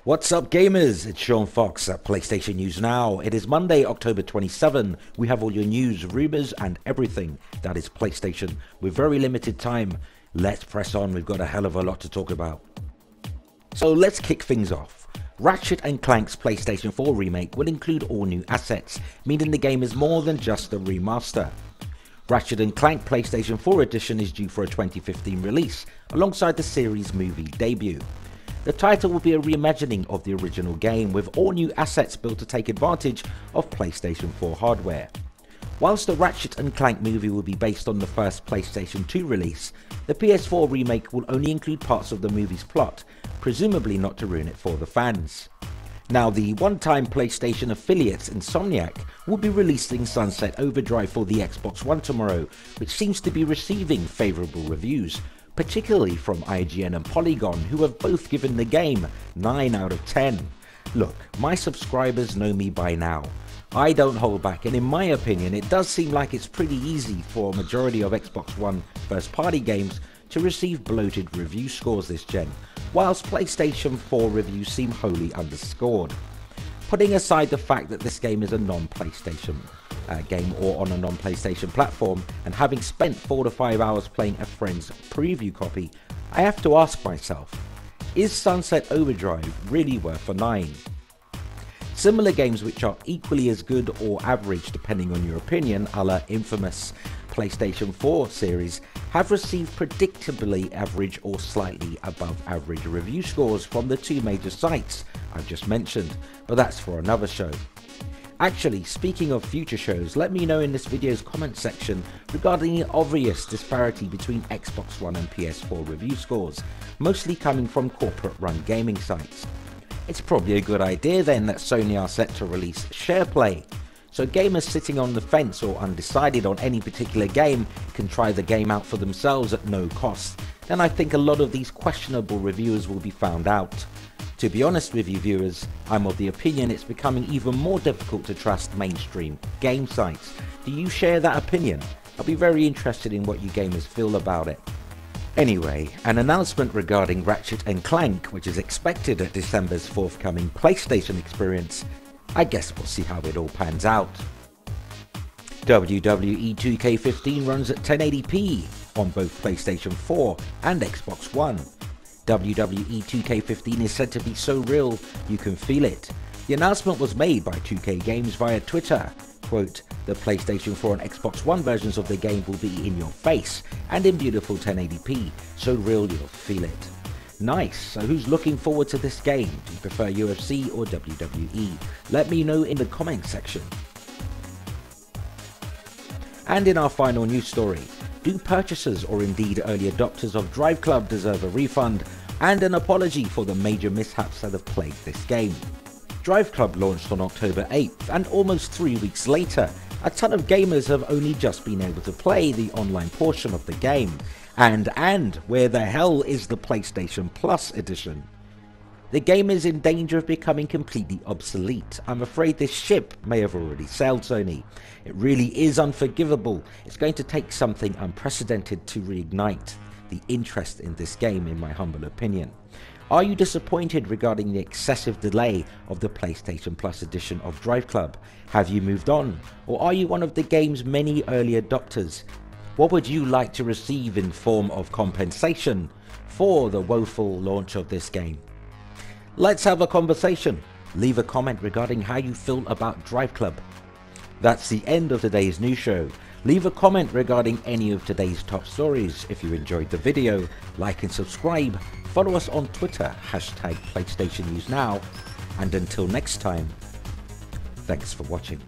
What's up gamers, it's Sean Fox at PlayStation News Now. It is Monday, October 27. We have all your news, rumours and everything that is PlayStation with very limited time. Let's press on, we've got a hell of a lot to talk about. So let's kick things off. Ratchet Clank's PlayStation 4 remake will include all new assets, meaning the game is more than just a remaster. Ratchet Clank PlayStation 4 edition is due for a 2015 release, alongside the series' movie debut. The title will be a reimagining of the original game, with all new assets built to take advantage of PlayStation 4 hardware. Whilst the Ratchet & Clank movie will be based on the first PlayStation 2 release, the PS4 remake will only include parts of the movie's plot, presumably not to ruin it for the fans. Now, the one-time PlayStation affiliate Insomniac will be releasing Sunset Overdrive for the Xbox One tomorrow, which seems to be receiving favourable reviews, particularly from IGN and Polygon, who have both given the game 9 out of 10. Look, my subscribers know me by now. I don't hold back, and in my opinion it does seem like it's pretty easy for a majority of Xbox One first party games to receive bloated review scores this gen, whilst PlayStation 4 reviews seem wholly underscored. Putting aside the fact that this game is a non-PlayStation game or on a non-PlayStation platform, and having spent 4 to 5 hours playing a friend's preview copy, I have to ask myself, is Sunset Overdrive really worth a 9? Similar games which are equally as good or average depending on your opinion, a la infamous PlayStation 4 series, have received predictably average or slightly above average review scores from the two major sites I've just mentioned, but that's for another show. Actually, speaking of future shows, let me know in this video's comment section regarding the obvious disparity between Xbox One and PS4 review scores, mostly coming from corporate-run gaming sites. It's probably a good idea then that Sony are set to release SharePlay, so gamers sitting on the fence or undecided on any particular game can try the game out for themselves at no cost. Then I think a lot of these questionable reviewers will be found out. To be honest with you viewers, I'm of the opinion it's becoming even more difficult to trust mainstream game sites. Do you share that opinion? I'll be very interested in what you gamers feel about it. Anyway, an announcement regarding Ratchet & Clank, which is expected at December's forthcoming PlayStation experience. I guess we'll see how it all pans out. WWE 2K15 runs at 1080p on both PlayStation 4 and Xbox One. WWE 2K15 is said to be so real you can feel it. The announcement was made by 2K Games via Twitter. Quote, the PlayStation 4 and Xbox One versions of the game will be in your face and in beautiful 1080p, so real you'll feel it. Nice, so who's looking forward to this game? Do you prefer UFC or WWE? Let me know in the comment section. And in our final news story, do purchasers or indeed early adopters of Driveclub deserve a refund and an apology for the major mishaps that have plagued this game? Driveclub launched on October 8th, and almost 3 weeks later, a ton of gamers have only just been able to play the online portion of the game. And where the hell is the PlayStation Plus edition? The game is in danger of becoming completely obsolete. I'm afraid this ship may have already sailed, Sony. It really is unforgivable. It's going to take something unprecedented to reignite the interest in this game, in my humble opinion. Are you disappointed regarding the excessive delay of the PlayStation Plus edition of Driveclub? Have you moved on? Or are you one of the game's many early adopters? What would you like to receive in form of compensation for the woeful launch of this game? Let's have a conversation. Leave a comment regarding how you feel about Driveclub. That's the end of today's news show. Leave a comment regarding any of today's top stories. If you enjoyed the video, like and subscribe. Follow us on Twitter, #PlayStation News Now. And until next time, thanks for watching.